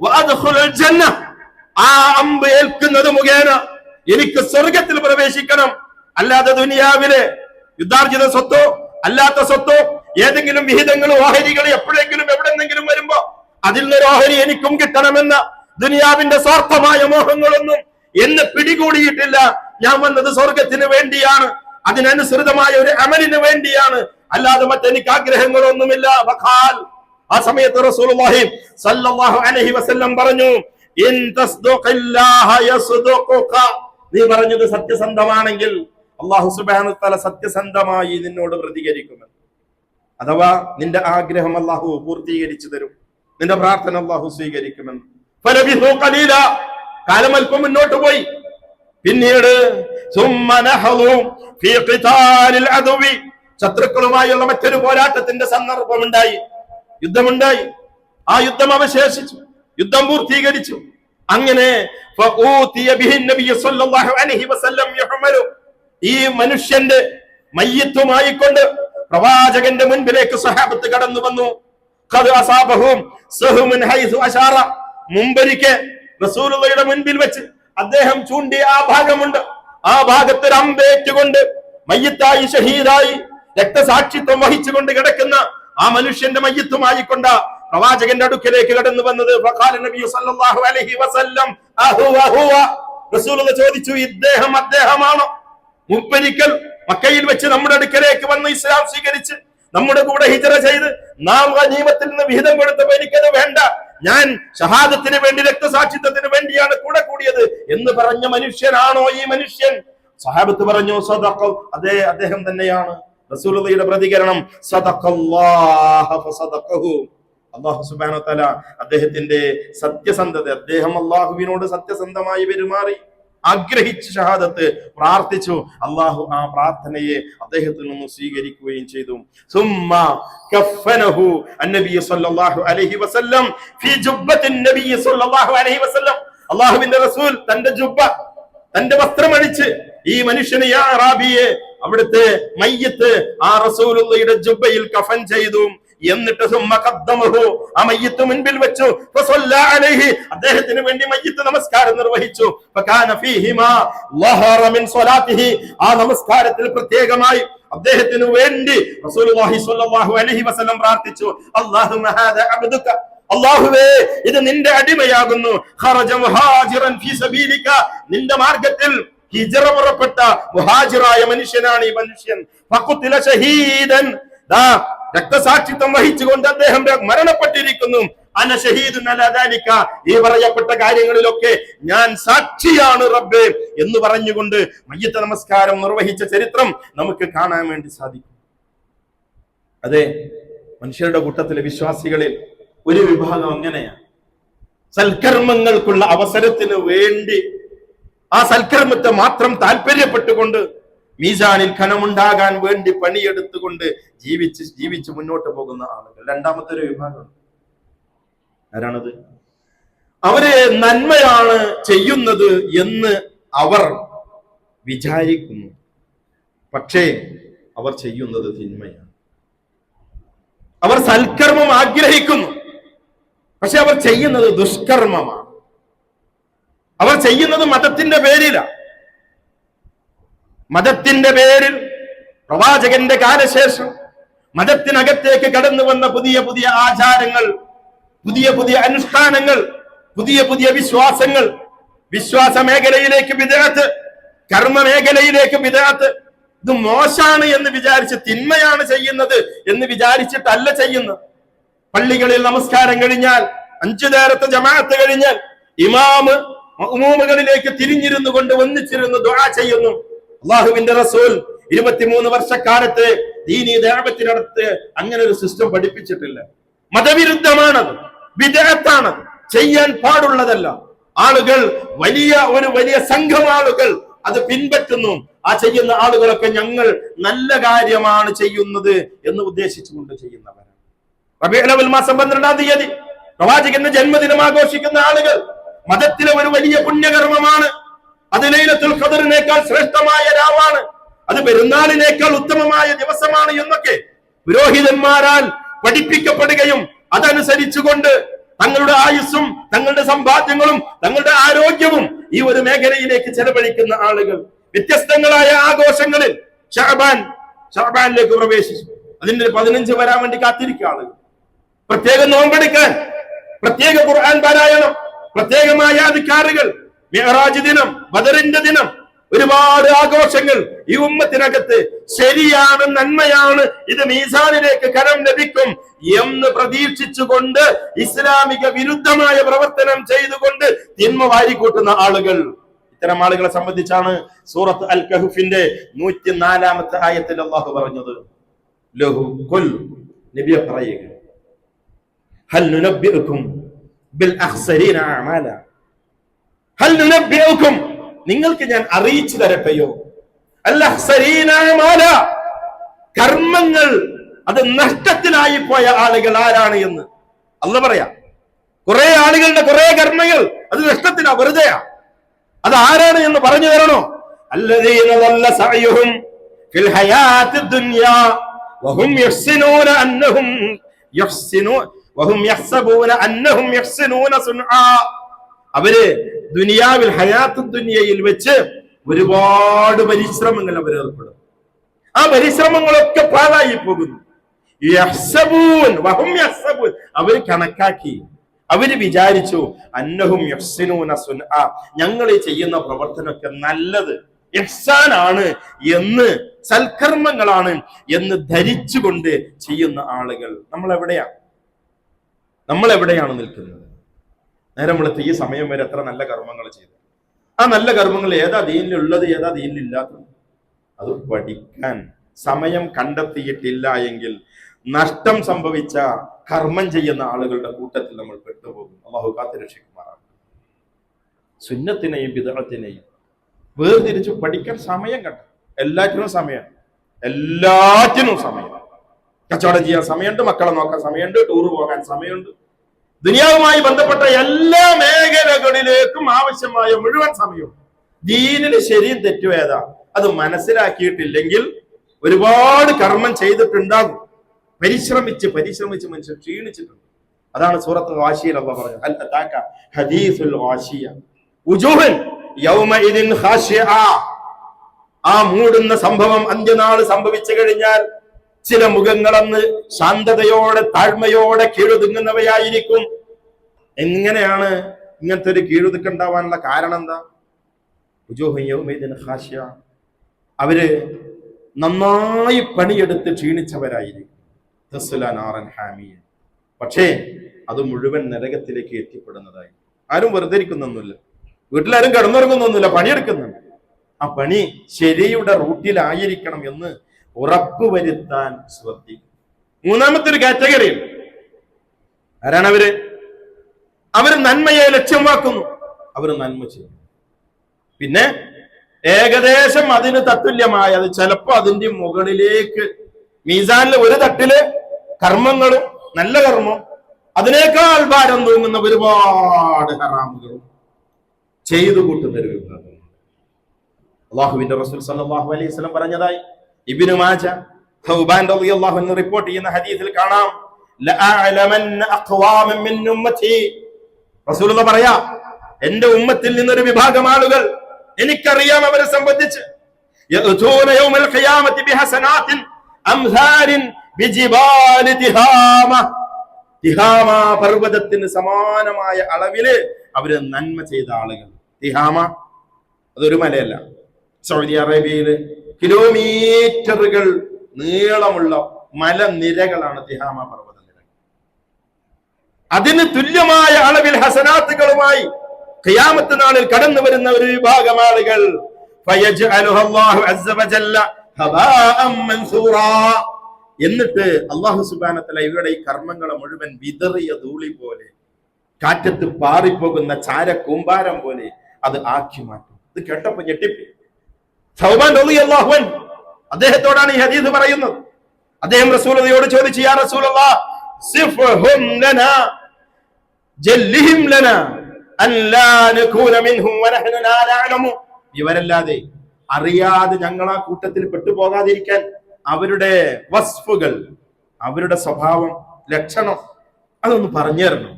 വഅദ്ഖുലുൽ ജന്ന, ആ അമ്പ് ഏൽക്കുന്നത് മുഖേന എനിക്ക് സ്വർഗത്തിൽ പ്രവേശിക്കണം. അല്ലാതെ ദുനിയാവിലെ യുദ്ധാർജിത സ്വത്തോ അല്ലാത്ത സ്വത്തോ ഏതെങ്കിലും വിഹിതങ്ങളോ ഓഹരികളോ എപ്പോഴെങ്കിലും എവിടെന്നെങ്കിലും വരുമ്പോ അതിൽ നിന്നൊരു ഓഹരി എനിക്കും കിട്ടണമെന്ന ദുനിയാവിന്റെ സ്വാർത്ഥമായ മോഹങ്ങളൊന്നും എന്നെ പിടികൂടിയിട്ടില്ല. ഞാൻ വന്നത് സ്വർഗത്തിന് വേണ്ടിയാണ്, അതിനനുസൃതമായ ഒരു അമലിന് വേണ്ടിയാണ്, അല്ലാതെ മറ്റെനിക്ക് ആഗ്രഹങ്ങളൊന്നുമില്ല. വഖാൽ, ആ സമയത്ത് റസൂലുള്ളാഹി സ്വല്ലല്ലാഹു അലൈഹി വസല്ലം പറഞ്ഞു, ഇൻ തസ്ദുഖില്ലാഹ യസ്ദുഖുക, നീ പറഞ്ഞത് സത്യസന്ധമാണെങ്കിൽ അല്ലാഹു സുബ്ഹാനഹു വ തആല സത്യസന്ധമായി നിന്നോട് പ്രതികരിക്കുമെന്ന്. അഥവാ നിന്റെ ആഗ്രഹം അല്ലാഹു പൂർത്തീകരിച്ചു തരും, നിന്റെ പ്രാർത്ഥന അല്ലാഹു സ്വീകരിക്കുമെന്ന്. ഫലബിസു ഖലീല, കാലം അല്പം മുന്നോട്ട് പോയി. പിന്നീട് സുമ്മ നഹളു ഫീ ഖിതാലിൽ അദവി, ശത്രുക്കളുമായുള്ള മറ്റൊരു പോരാട്ടത്തിന്റെ സന്ദർഭമുണ്ടായി, യുദ്ധമുണ്ടായി. ആ യുദ്ധം അവശേഷിച്ചു, യുദ്ധം പൂർത്തീകരിച്ചു. അങ്ങനെ ഈ മനുഷ്യന്റെ മയ്യിത്തുമായി കൊണ്ട് പ്രവാചകന്റെ മുൻപിലേക്ക് സഹാബത്ത് കടന്നു വന്നു. മുമ്പൊരിക്കെ റസൂലുള്ളാഹിയുടെ മുൻപിൽ വെച്ച് അദ്ദേഹം ചൂണ്ടിയ ആ ഭാഗമുണ്ട്, ആ ഭാഗത്ത് അമ്പേറ്റുകൊണ്ട് മയ്യിത്തായി, ഷഹീദായി, രക്തസാക്ഷിത്വം വഹിച്ചുകൊണ്ട് കിടക്കുന്ന ആ മനുഷ്യന്റെ മയ്യിത്തുമായി കൊണ്ട പ്രവാചകന്റെ അടുക്കലേക്ക് കടന്നു വന്നത്. ഫഖാല നബി സല്ലല്ലാഹു അലൈഹി വസല്ലം അഹുവ ഹുവ, റസൂലുള്ളാഹി ചോദിച്ചു, ഇദ്ദേഹം അദ്ദേഹമാണോ? മുപ്പരിക്കൽ മക്കയിൽ വെച്ച് നമ്മുടെ അടുക്കലേക്ക് വന്ന് ഇസ്ലാം സ്വീകരിച്ച് നമ്മുടെ കൂടെ ഹിജ്റ ചെയ്ത് നാം ഗനീമത്തിൽ നിന്ന് വിഹിതം കൊടുത്തപ്പോൾ എനിക്കത് വേണ്ട, ഞാൻ ഷഹാദത്തിന് വേണ്ടി, രക്തസാക്ഷിത്വത്തിന് വേണ്ടിയാണ് കൂടെ കൂടിയത് എന്ന് പറഞ്ഞ മനുഷ്യനാണോ ഈ മനുഷ്യൻ? സഹാബത്ത് പറഞ്ഞു, സദഖ, അതെ, അദ്ദേഹം തന്നെയാണ്. റസൂലുള്ളാഹിയുടെ പ്രതികരണം, സദഖല്ലാഹ ഫസദഖഹു, അല്ലാഹു സുബ്ഹാനഹു വ തആല അദ്ദേഹത്തിന്റെ സത്യസന്ധത, അദ്ദേഹം അല്ലാഹുവിനോട് സത്യസന്ധമായി പെരുമാറി, ആഗ്രഹിച്ച് ഷഹാദത്ത് പ്രാർത്ഥിച്ചു. അല്ലാഹു ആ പ്രാർത്ഥനയെ അദ്ദേഹത്തിൽ നിന്ന് സ്വീകരിക്കുകയും ചെയ്തു. സുമ്മ കഫനഹു അന്നബി സല്ലല്ലാഹു അലൈഹി വസല്ലം ഫീ ജുബ്ബത്തിൻ നബി സല്ലല്ലാഹു അലൈഹി വസല്ലം, അല്ലാഹുവിന്റെ റസൂൽ തന്റെ ജുബ്ബ, തന്റെ വസ്ത്രമടിച്ച് ഈ മനുഷ്യനെ, യാ അറാബിയെ, അവിടുത്തെ മയ്യിത്ത് ആ റസൂലുള്ളാഹിയുടെ ജുബ്ബയിൽ കഫൻ ചെയ്തു. എന്നിട്ട് ആ മയ്യിത്ത് മുൻപിൽ വെച്ചു. അദ്ദേഹത്തിന് വേണ്ടി മയ്യിത്ത് നമസ്കാരം നിർവഹിച്ചു. ആ നമസ്കാരത്തിൽ പ്രത്യേകമായി അദ്ദേഹത്തിന് വേണ്ടി റസൂലുള്ളാഹി സ്വല്ലല്ലാഹു അലൈഹി വസല്ലം പ്രാർത്ഥിച്ചു, അല്ലാഹുമ്മ ഹാദാ അബ്ദുക, അല്ലാഹുവേ, ഇത് നിന്റെ അടിമയാകുന്നു. ഖറജ മുഹാജിറൻ ഫീ സബീലിക, നിന്റെ മാർഗ്ഗത്തിൽ ഹിജ്റ പുറപ്പെട്ട മുഹാജിറായ മനുഷ്യനാണ് ഈ മനുഷ്യൻ. ഫഖുതില ഷഹീദൻ, രക്തസാക്ഷിത്വം വഹിച്ചുകൊണ്ട് അദ്ദേഹം മരണപ്പെട്ടിരിക്കുന്നു. അന ഷഹീദുൻ അലാ ദാലിക, ഈ പറയപ്പെട്ട കാര്യങ്ങളിലൊക്കെ ഞാൻ സാക്ഷിയാണ് റബ്ബേ എന്ന് പറഞ്ഞുകൊണ്ട് മയ്യിത്ത് നമസ്കാരം നിർവഹിച്ച ചരിത്രം നമുക്ക് കാണാൻ വേണ്ടി സാധിക്കും. അതെ, മനുഷ്യരുടെ കൂട്ടത്തിലെ വിശ്വാസികളിൽ ഒരു വിഭാഗം അങ്ങനെയാണ്. സൽക്കർമ്മങ്ങൾക്കുള്ള അവസരത്തിന് വേണ്ടി ആ സൽക്കർമ്മത്തെ മാത്രം താല്പര്യപ്പെട്ടുകൊണ്ട് മീസാനിൽ ഖനമുണ്ടാകാൻ വേണ്ടി പണിയെടുത്തുകൊണ്ട് ജീവിച്ച് മുന്നോട്ട് പോകുന്ന ആളുകൾ. രണ്ടാമത്തെ ഒരു വിഭാഗം ആരാണത്? അവര് നന്മയാണ് ചെയ്യുന്നത് എന്ന് അവർ വിചാരിക്കുന്നു, പക്ഷേ അവർ ചെയ്യുന്നത് തിന്മയാണ്. അവർ സൽക്കർമ്മം ആഗ്രഹിക്കുന്നു, പക്ഷെ അവർ ചെയ്യുന്നത് ദുഷ്കർമ്മമാണ്. അവർ ചെയ്യുന്നത് മതത്തിന്റെ പേരിലാണ്. മതത്തിന്റെ പേരിൽ പ്രവാചകന്റെ കാലശേഷം മതത്തിനകത്തേക്ക് കടന്നു വന്ന പുതിയ പുതിയ ആചാരങ്ങൾ, പുതിയ പുതിയ അനുഷ്ഠാനങ്ങൾ, പുതിയ പുതിയ വിശ്വാസങ്ങൾ, വിശ്വാസ മേഖലയിലേക്ക് ബിദ്അത്ത്, കർമ്മ മേഖലയിലേക്ക് ബിദ്അത്ത്. ഇത് മോശാണ് എന്ന് വിചാരിച്ച്, തിന്മയാണ് ചെയ്യുന്നത് എന്ന് വിചാരിച്ചിട്ടല്ല ചെയ്യുന്നത്. പള്ളികളിൽ നമസ്കാരം കഴിഞ്ഞാൽ 5 നേരത്തെ ജമാഅത്ത് കഴിഞ്ഞാൽ ഇമാമ് മഅ്മൂമുകളിലേക്ക് തിരിഞ്ഞിരുന്നു കൊണ്ട് ഒന്നിച്ചിരുന്ന് ദുആ ചെയ്യുന്നു. അല്ലാഹുവിന്റെ റസൂൽ 23 വർഷക്കാലത്ത് ദീനീ ദഅവത്തിനടുത്ത് അങ്ങനെ ഒരു സിസ്റ്റം പഠിപ്പിച്ചിട്ടില്ല. മതവിരുദ്ധമാണത്, ബിദ്അത്താണത്, ചെയ്യാൻ പാടുള്ളതല്ല. ആളുകൾ വലിയ സംഘം ആളുകൾ അത് പിൻപറ്റുന്നു. ആ ചെയ്യുന്ന ആളുകളൊക്കെ ഞങ്ങൾ നല്ല കാര്യമാണ് ചെയ്യുന്നത് എന്ന് ഉദ്ദേശിച്ചുകൊണ്ട് ചെയ്യുന്നവരാണ്. റബീഉൽ അവ്വൽ മാസം 12-ാം തീയതി പ്രവാചകന്റെ ജന്മദിനം ആഘോഷിക്കുന്ന ആളുകൾ മതത്തിലെ ഒരു വലിയ പുണ്യകർമ്മമാണ്. അത് ലൈലത്തുൽ ഖദറിനേക്കാൾ ശ്രേഷ്ഠമായ രാവാണ്, അത് പെരുന്നാളിനേക്കാൾ ഉത്തമമായ ദിവസമാണ് എന്നൊക്കെ പുരോഹിതന്മാരാൽ പഠിപ്പിക്കപ്പെടുകയും അതനുസരിച്ചുകൊണ്ട് തങ്ങളുടെ ആയുസ്സും തങ്ങളുടെ സമ്പാദ്യങ്ങളും തങ്ങളുടെ ആരോഗ്യവും ഈ ഒരു മേഖലയിലേക്ക് ചെലവഴിക്കുന്ന ആളുകൾ വ്യത്യസ്തങ്ങളായ ആഘോഷങ്ങളിൽ ഷഅബാനിലേക്ക് പ്രവേശിച്ചു. അതിന്റെ 15 വരാൻ വേണ്ടി കാത്തിരിക്കുക ആളുകൾ. പ്രത്യേക നോമ്പെടുക്കാൻ, പ്രത്യേക ഖുർആൻ പാരായണം, പ്രത്യേകമായ അധികാരികൾ, മിഅ്റാജ് ദിനം, ബദറിന്റെ ദിനം, ഒരുപാട് ആഘോഷങ്ങൾ ഈ ഉമ്മത്തിനകത്ത് ശരിയാണ്, നന്മയാണ്, ഇത് മീസാനിലേക്ക് കരം ലഭിക്കും എന്ന് പ്രതീക്ഷിച്ചുകൊണ്ട് ഇസ്ലാമിക വിരുദ്ധമായ പ്രവർത്തനം ചെയ്തുകൊണ്ട് തിന്മ വാരിക്കൂട്ടുന്ന ആളുകൾ. ഇത്തരം ആളുകളെ സംബന്ധിച്ചാണ് സൂറത്ത് അൽ കഹ്ഫിന്റെ 104-ാമത്തെ ആയത്തിൽ അല്ലാഹു പറഞ്ഞത്, ലഹു ഖുൽ, നബിയെ പറയുക, ഹൽ നുനബ്ബിഉകും ബിൽ അഖ്സരീന അഅമാല, ഹൽ നുനബ്ബിഉകും, നിങ്ങൾക്ക് ഞാൻ അറിയിച്ചു തരട്ടെയോ, അൽ അഖ്സരീന അഅമാല, കർമ്മങ്ങൾ അത് നഷ്ടത്തിലായി പോയ ആളുകൾ ആരാണ് എന്ന് അല്ലാഹു പറയാ. കുറെ ആളുകളുടെ കുറെ കർമ്മങ്ങൾ അത് നഷ്ടത്തിലാ, വെറുതെയാ. അത് ആരാണ് എന്ന് പറഞ്ഞു തരണോ? അല്ലദീന ളല്ല സഅയുഹും ഫിൽ ഹയാത്തിദ് ദുനിയാ വഹും യഹ്സിനൂന അന്നഹും യഹ്സിനൂന വഹും യഹ്സബൂന അന്നഹും യഹ്സിനൂന സുൻആ. അവര് ദുനിയാവിൽ ഹയാത്തുദ് ദുനിയയിൽ വെച്ച് ഒരുപാട് പരിശ്രമങ്ങൾ അവർ ഏർപ്പെടും. ആ പരിശ്രമങ്ങളൊക്കെ പാഴായി പോകുന്നു. യഹ്സബൂൻ വഹും യഹ്സബൂൻ, അവർ കണക്കാക്കി, അവര് വിചാരിച്ചു അന്നഹും യഹ്സിനൂന സുൻആ, ഞങ്ങൾ ഈ ചെയ്യുന്ന പ്രവർത്തനമൊക്കെ നല്ലത് ഇഹ്സാനാണ് എന്ന്, സൽക്കർമ്മങ്ങളാണ് എന്ന് ധരിച്ചുകൊണ്ട് ചെയ്യുന്ന ആളുകൾ. നമ്മൾ എവിടെയാണ് നിൽക്കുന്നത്? നേരം വെളുത്ത് ഈ സമയം വരെ എത്ര നല്ല കർമ്മങ്ങൾ ചെയ്തു. ആ നല്ല കർമ്മങ്ങൾ ഏതാ ദീനിലുള്ളത്, ഏതാ ദീനിലില്ലാത്തത്? അത് പഠിക്കാൻ സമയം കണ്ടെത്തിയിട്ടില്ല എങ്കിൽ നഷ്ടം സംഭവിച്ച കർമ്മം ചെയ്യുന്ന ആളുകളുടെ കൂട്ടത്തിൽ നമ്മൾ പെട്ടുപോകും. അല്ലാഹു കാത്തുരക്ഷിക്കുമാറാണ്. സുന്നത്തിനെയും ബിദ്അത്തിനെയും വേർതിരിച്ചു പഠിക്കാൻ സമയം കണ്ട, എല്ലാറ്റിനും സമയം, കച്ചവടം ചെയ്യാൻ സമയമുണ്ട്, മക്കളെ നോക്കാൻ സമയമുണ്ട്, ടൂർ പോകാൻ സമയമുണ്ട്, ദുനിയാവുമായി ബന്ധപ്പെട്ട എല്ലാ മേഖലകളിലേക്കും ആവശ്യമായ മുഴുവൻ സമയവും. ദീനിന് ശരിയും തെറ്റും ഏതാ അത് മനസ്സിലാക്കിയിട്ടില്ലെങ്കിൽ ഒരുപാട് കർമ്മം ചെയ്തിട്ടുണ്ടാകും. പരിശ്രമിച്ച് മനുഷ്യൻ ക്ഷീണിച്ചിട്ടുണ്ട്. അതാണ് സൂറത്തുൽ ഗാശിയയിൽ അല്ലാഹു പറഞ്ഞത്, ഹൽ അതാക ഹദീസുൽ ഗാശിയ ഉജൂഹൻ യൗമഇദിൻ ഖാശിഅ. ആ മൂടുന്ന സംഭവം അന്ത്യനാള് സംഭവിച്ചു കഴിഞ്ഞാൽ ചില മുഖങ്ങളന്ന് ശാന്തതയോടെ താഴ്മയോടെ കീഴൊതുങ്ങുന്നവയായിരിക്കും. എങ്ങനെയാണ് ഇങ്ങനത്തെ ഒരു കീഴൊതുക്കുണ്ടാവാനുള്ള കാരണം എന്താ? ഉജൂഹൻ യൗമഇദിൻ ഖാശിഅ, അവര് നന്നായി പണിയെടുത്ത് ക്ഷീണിച്ചവരായിരിക്കും. പക്ഷേ അത് മുഴുവൻ നരകത്തിലേക്ക് എത്തിപ്പെടുന്നതായി. ആരും വെറുതെ ഇരിക്കുന്നൊന്നുമില്ല, വീട്ടിലാരും കിടന്നുറങ്ങുന്നൊന്നുമില്ല, പണിയെടുക്കുന്നുണ്ട്. ആ പണി ശരിയുടെ റൂട്ടിലായിരിക്കണം എന്ന് ഉറപ്പുവരുത്താൻ ശ്രദ്ധിക്കും. മൂന്നാമത്തെ ഒരു കാറ്റഗറി ആരാണ്? അവര് നന്മയെ ലക്ഷ്യമാക്കുന്നു, അവര് നന്മ ചെയ്യും. പിന്നെ ഏകദേശം അതിന് തത്തുല്യമായ, അത് ചിലപ്പോ അതിന്റെ മുകളിലേക്ക് മീസാനിലെ ഒരു തട്ടില് കർമ്മങ്ങളും നല്ല കർമ്മം, അതിനേക്കാൾ ഭാരം തൂങ്ങുന്ന ഒരുപാട് ഹറാമുകളും ചെയ്തു കൂട്ടുന്ന ഒരു വിഭാഗം. അല്ലാഹുവിന്റെ റസൂൽ സല്ലല്ലാഹു അലൈഹി വസല്ലം പറഞ്ഞതായി ഇബ്നു മാജ തൗബാൻ റളിയല്ലാഹു അൻഹു റിപ്പോർട്ട് ചെയ്യുന്ന ഹദീസിൽ കാണാം, ലഅഅലമന്ന അഖ്വാമൻ മിൻ ഉമ്മത്തി, റസൂലുള്ളാഹി പറയാ, എന്റെ ഉമ്മത്തിൽ നിന്നൊരു വിഭാഗം ആളുകൾ എനിക്കറിയാം അവരെ സംബന്ധിച്ച്, യഅതൂന യൗമൽ ഖിയാമത്തി ബിഹസനാത്തിൻ അംസാരിൻ ബിജിബാലി തിഹാമ, തിഹാമ പർവ്വതത്തിന് സമാനമായ അളവില് അവര് നന്മ ചെയ്ത ആളുകൾ. തിഹാമ അതൊരു മലയല്ല, സൗദി അറേബ്യയില് കിലോമീറ്ററുകൾ നീളമുള്ള മലനിരകളാണ് തിഹാമ പർവ്വത നിരകൾ. അതിന് തുല്യമായ അളവിൽ ഹസനാത്തുകളുമായി ഖിയാമത്ത് നാളിൽ കടന്നു വരുന്ന ഒരു വിഭാഗം ആളുകൾ എന്നിട്ട് അല്ലാഹു സുബ്ഹാനഹു വ തആല ഇവരുടെ ഈ കർമ്മങ്ങളെ മുഴുവൻ വിതറിയ ധൂളി പോലെ, കാറ്റത്ത് പാറിപ്പോകുന്ന ചാരക്കൂമ്പാരം പോലെ അത് ആക്കി മാറ്റും. ഇത് കേട്ടപ്പോ ഞെട്ടിപ്പോയി. സൗബാൻ റളിയല്ലാഹു അൻഹു അദ്ദേഹത്തോടാണ് ഈ ഹദീസ് പറയുന്നത്. അദ്ദേഹം റസൂലുള്ളാഹിയോട് ചോദിച്ചു, യാ റസൂലല്ലാഹ് സിഫ്ഹും ലനാ ജല്ലിഹിം ലനാ അൻ ലാ നകൂന മിൻഹും വനഹ്നു ലാ നഅലമു. ഇവരല്ലാതെ അറിയാതെ ഞങ്ങൾ ആ കൂട്ടത്തിൽ പെട്ടുപോകാതിരിക്കാൻ അവരുടെ വസ്ഫുകൾ, അവരുടെ സ്വഭാവം, ലക്ഷണം അതൊന്ന് പറഞ്ഞു തരണം.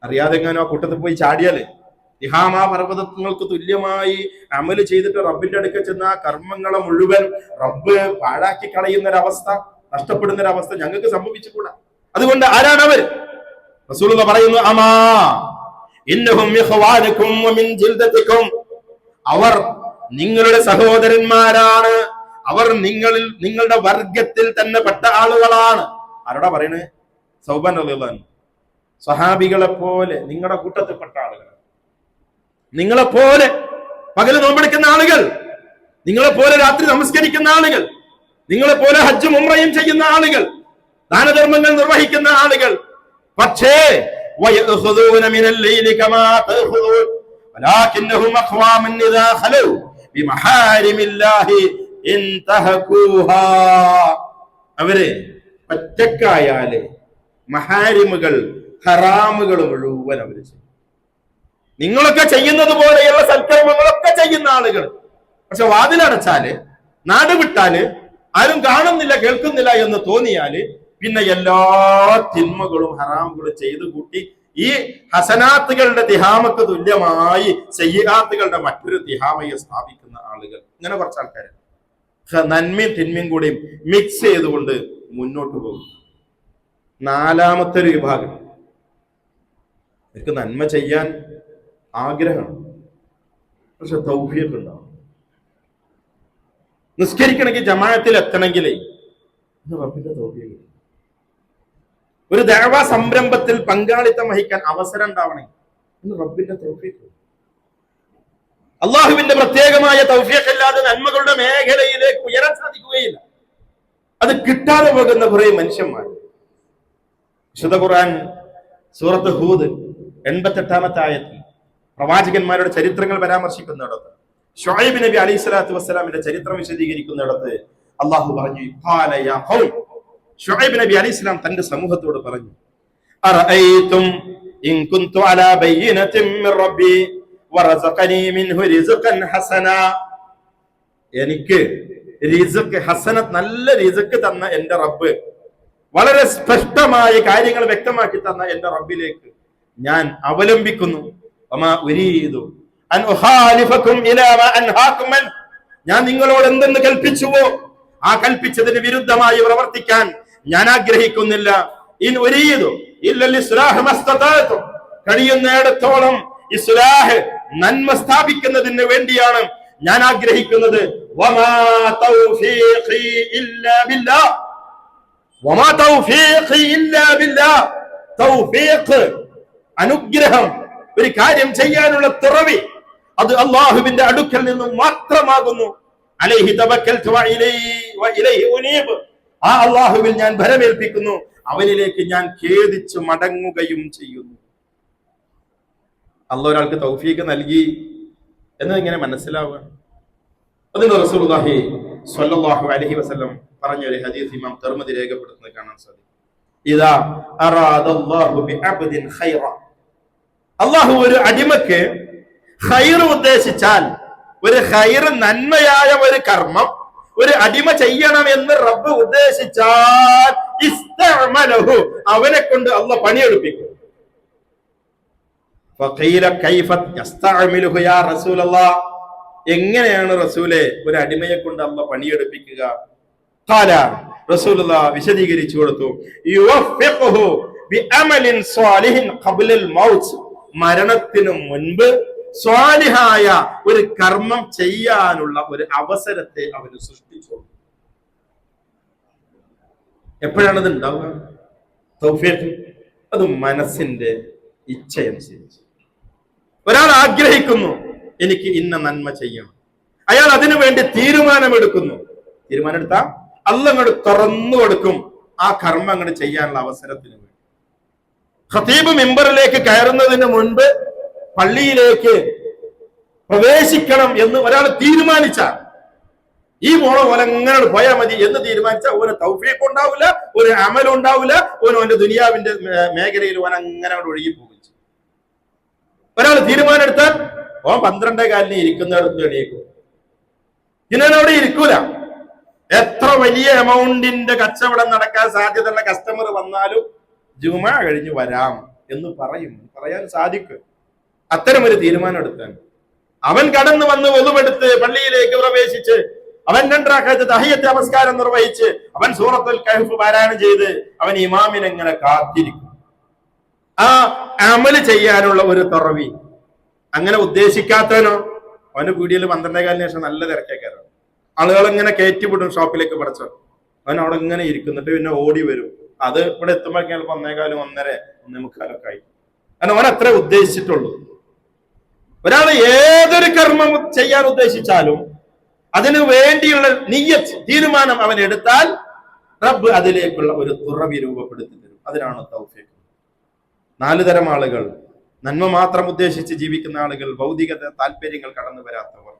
അറിയാതെ എങ്ങാനോ ആ കൂട്ടത്തിൽ പോയി ചാടിയാല് ഇഹാമാ പർവ്വതങ്ങൾക്ക് തുല്യമായി അമല് ചെയ്തിട്ട് റബ്ബിന്റെ അടുക്ക ചെന്ന ആ കർമ്മങ്ങളെ മുഴുവൻ റബ്ബ് പാഴാക്കി കളയുന്ന ഒരവസ്ഥ, നഷ്ടപ്പെടുന്ന ഒരവസ്ഥ ഞങ്ങൾക്ക് സംഭവിച്ചുകൂടാ. അതുകൊണ്ട് ആരാണ് അവർ? റസൂലുള്ളാഹി പറയുന്നു, അമാ ഇന്നഹും ഇഖ്വാനുകും വമിൻ ജിൽദതികും. അവർ നിങ്ങളുടെ സഹോദരന്മാരാണ്, അവർ നിങ്ങളുടെ വർഗത്തിൽ തന്നെ പെട്ട ആളുകളാണ്. ആരോടാ പറയണേ? സൗബാൻ റളിയല്ലാഹു അൻഹു. സ്വഹാബികളെ പോലെ നിങ്ങളുടെ കൂട്ടത്തിൽപ്പെട്ട ആളുകൾ, നിങ്ങളെപ്പോലെ പകല് നോമ്പെടുക്കുന്ന ആളുകൾ, നിങ്ങളെപ്പോലെ രാത്രി നമസ്കരിക്കുന്ന ആളുകൾ, നിങ്ങളെപ്പോലെ ഹജ്ജും ഉംറയും ചെയ്യുന്ന ആളുകൾ, ദാനധർമ്മങ്ങൾ നിർവഹിക്കുന്ന ആളുകൾ. പക്ഷേ അവര് ഒറ്റക്കായാല് മഹാരിമുകൾ, ഹറാമുകൾ മുഴുവൻ അവര് ചെയ്യും. നിങ്ങളൊക്കെ ചെയ്യുന്നത് പോലെയുള്ള സൽക്കർമ്മങ്ങളൊക്കെ ചെയ്യുന്ന ആളുകൾ. പക്ഷെ വാതിലടച്ചാല്, നാട് വിട്ടാല്, ആരും കാണുന്നില്ല കേൾക്കുന്നില്ല എന്ന് തോന്നിയാല് പിന്നെ എല്ലാ തിന്മകളും ഹറാമുകളും ചെയ്തു കൂട്ടി ഈ ഹസനാത്തുകളുടെ തിഹാമക്ക് തുല്യമായി സയ്യിആത്തുകളുടെ മറ്റൊരു തിഹാമയെ സ്ഥാപിക്കുന്ന ആളുകൾ. ഇങ്ങനെ കുറച്ച് ആൾക്കാർ നന്മയും തിന്മയും കൂടിയും മിക്സ് ചെയ്തുകൊണ്ട് മുന്നോട്ട് പോകും. നാലാമത്തെ ഒരു വിഭാഗം, എനിക്ക് നന്മ ചെയ്യാൻ ആഗ്രഹം, പക്ഷെ തൗഫീഖ് ഉണ്ടാവും. നിസ്കരിക്കണമെങ്കിൽ ജമാഅത്തിൽ എത്തണമെങ്കിലേ റബ്ബിന്റെ തൗഫീഖ്, ഒരു ദഅവ സംരംഭത്തിൽ പങ്കാളിത്തം വഹിക്കാൻ അവസരം ഉണ്ടാവണമെങ്കിൽ റബ്ബിന്റെ തൗഫീഖ്. അള്ളാഹുവിന്റെ പ്രത്യേകമായ തൗഫീഖ് ഇല്ലാതെ നന്മകളുടെ മേഖലയിലേക്ക് ഉയരാൻ സാധിക്കുകയില്ല. അത് കിട്ടാതെ പോകുന്ന കുറെ മനുഷ്യന്മാർ. വിശുദ്ധ ഖുർആൻ സൂറത്ത് ഹൂദ് 88-ാമത്തെ ആയത്തിൽ പ്രവാചകന്മാരുടെ ചരിത്രങ്ങൾ പരാമർശിക്കുന്നിടത്ത്, ശുഐബ് നബി അലൈഹി സ്വലാത്തു വസ്സലാമിന്റെ ചരിത്രം വിശദീകരിക്കുന്നിടത്ത് അള്ളാഹു പറഞ്ഞു, ശുഐബ് നബി അലൈഹി സ്വലാം തന്റെ സമൂഹത്തോട് പറഞ്ഞു, അറഅയ്തും ഇൻ കുന്തു അലാ ബയ്യിനത്തിൻ മിർ റബ്ബി വറസഖനി മിൻഹു റിസ്ഖൻ ഹസനാ. എനിക്ക് റിസ്ഖ് ഹസനത്ത്, നല്ല റിസ്ഖ് തന്ന എന്റെ റബ്ബ്, വളരെ സ്പഷ്ടമായ കാര്യങ്ങൾ വ്യക്തമാക്കി തന്ന എന്റെ റബ്ബിലേക്ക് ഞാൻ അവലംബിക്കുന്നു. ഞാൻ നിങ്ങളോട് എന്തെന്ന് കൽപ്പിച്ചുവോ ആ കൽപ്പിച്ചതിന് വിരുദ്ധമായി പ്രവർത്തിക്കാൻ ഞാൻ ആഗ്രഹിക്കുന്നില്ല. കഴിയുന്നിടത്തോളം ഇസ്ലാഹ്, നന്മ സ്ഥാപിക്കുന്നതിന് വേണ്ടിയാണ് ഞാൻ ആഗ്രഹിക്കുന്നത്. അനുഗ്രഹം, ഒരു കാര്യം ചെയ്യാനുള്ള തുറവി, അത് അള്ളാഹുവിന്റെ അടുക്കൽ നിന്നും മാത്രമാകുന്നു. അലൈഹി തവക്കൽതു വഇലൈഹി ഉനീബ്. ആ അള്ളാഹുവിൽ ഞാൻ ഭരമേൽപ്പിക്കുന്നു, അവനിലേക്ക് ഞാൻ ഖേദിച്ചു മടങ്ങുകയും ചെയ്യുന്നു. അള്ളാഹു ഒരാൾക്ക് തൗഫീഖ് നൽകി എന്നതിങ്ങനെ മനസ്സിലാവുക. അതിന് റസൂലുള്ളാഹി സ്വല്ലല്ലാഹു അലൈഹി വസല്ലം പറഞ്ഞ ഒരു ഹദീസ് ഇമാം തിർമിദി രേഖപ്പെടുത്തുന്നത് കാണാൻ സാധിക്കും. ഇദാ അറാദല്ലാഹു ബിഅബ്ദിൻ ഖൈറ, അള്ളാഹു ഒരു അടിമക്ക് ഖൈർ ഉദ്ദേശിച്ചാൽ, ഒരു ഖൈർ, നന്മയായ ഒരു കർമ്മം ഒരു അടിമ ചെയ്യണമെന്ന് റബ്ബ് ഉദ്ദേശിച്ചാൽ ഇസ്തഅമലഹു, അവനെ കൊണ്ട് അള്ളാഹ് പണിയെടുപ്പിക്കും. ഫഖീല കൈഫ യസ്തഅമിലുഹു യാ റസൂലല്ലാഹ്, എങ്ങനെയാണ് റസൂലെ ഒരു അടിമയെ കൊണ്ട് അള്ളാഹ് പണിയെടുപ്പിക്കുക? ഖാല, റസൂലുള്ളാഹ് വിശദീകരിച്ചു കൊടുത്തു, യുവഫിഖുഹു ബിഅമലിൻ സ്വാലിഹിൻ ഖബ്ലൽ മൗത്ത്, മരണത്തിനു മുൻപ് സ്വാലിഹായ ഒരു കർമ്മം ചെയ്യാനുള്ള ഒരു അവസരത്തെ അവന് സൃഷ്ടിച്ചു. എപ്പോഴാണ് ഇത് ഉണ്ടാവുക? തൗഫീഖ് അത് മനസ്സിന്റെ ഇച്ഛയനുസരിച്ച്. ഒരാൾ ആഗ്രഹിക്കുന്നു എനിക്ക് ഇന്ന നന്മ ചെയ്യണം, അയാൾ അതിനു വേണ്ടി തീരുമാനമെടുക്കുന്നു. തീരുമാനമെടുത്താൽ അല്ലാഹ് അങ്ങോട്ട് തുറന്നു കൊടുക്കും ആ കർമ്മം അങ്ങോട്ട് ചെയ്യാനുള്ള അവസരത്തിന് വേണ്ടി. ഖതീബ് മിമ്പറിലേക്ക് കയറുന്നതിന് മുൻപ് പള്ളിയിലേക്ക് പ്രവേശിക്കണം എന്ന് ഒരാൾ തീരുമാനിച്ചാൽ, ഈ പോലെ എങ്ങനെ പോയാൽ മതി എന്ന് തീരുമാനിച്ചാൽ ഒരു തൗഫീഖ് ഉണ്ടാവില്ല, ഒരു അമലും ഉണ്ടാവില്ല, ഓന്റെ ദുനിയാവിന്റെ മേഖലയിൽ ഓൻ അങ്ങനെ ഒഴുകി പോകും. ഒരാൾ തീരുമാനം എടുത്താൽ ഓൻ 12 ഇരിക്കുന്നിടത്ത് എണീക്കും, ഇതിനവിടെ ഇരിക്കൂല. എത്ര വലിയ എമൗണ്ടിന്റെ കച്ചവടം നടക്കാൻ സാധ്യതയുള്ള കസ്റ്റമർ വന്നാലും ജുമാ കഴിഞ്ഞ് വരാം എന്ന് പറയാൻ സാധിക്കും. അത്തരം ഒരു തീരുമാനം എടുത്താൽ അവൻ കടന്നു വന്ന് ഒതുവെടുത്ത് പള്ളിയിലേക്ക് പ്രവേശിച്ച് അവൻ 2 റക്അത്ത് തഹിയ്യത്ത് നമസ്കാരം നിർവഹിച്ച് അവൻ സൂറത്തുൽ കഹ്ഫ് പാരായണം ചെയ്ത് അവൻ ഇമാമിനെ ഇങ്ങനെ കാത്തിരിക്കും. ആ അമല് ചെയ്യാനുള്ള ഒരു തുറവി. അങ്ങനെ ഉദ്ദേശിക്കാത്തവനോ അവന് പീടികയിൽ 12 ശേഷം നല്ല തിരക്കേക്കാരോ, ആളുകൾ ഇങ്ങനെ കയറ്റിവിടും ഷോപ്പിലേക്ക് പഠിച്ചോ, അവൻ അവിടെ ഇങ്ങനെ ഇരിക്കുന്നിട്ട് പിന്നെ ഓടി വരും. അത് ഇവിടെ എത്തുമ്പോൾ ചിലപ്പോൾ 1:15, 1:30, 1:45 ആയി. കാരണം അവൻ അത്രേ ഉദ്ദേശിച്ചിട്ടുള്ളൂ. ഒരാൾ ഏതൊരു കർമ്മം ചെയ്യാൻ ഉദ്ദേശിച്ചാലും അതിനു വേണ്ടിയുള്ള നിയ്യത്ത്, തീരുമാനം അവൻ എടുത്താൽ റബ്ബ് അതിലേക്കുള്ള ഒരു തുറവി രൂപപ്പെടുത്തി തരും. അതിനാണ് തൗഫീഖ്. 4 തരം ആളുകൾ: നന്മ മാത്രം ഉദ്ദേശിച്ച് ജീവിക്കുന്ന ആളുകൾ, ഭൗതിക താല്പര്യങ്ങൾ കടന്നു വരാത്തവർ,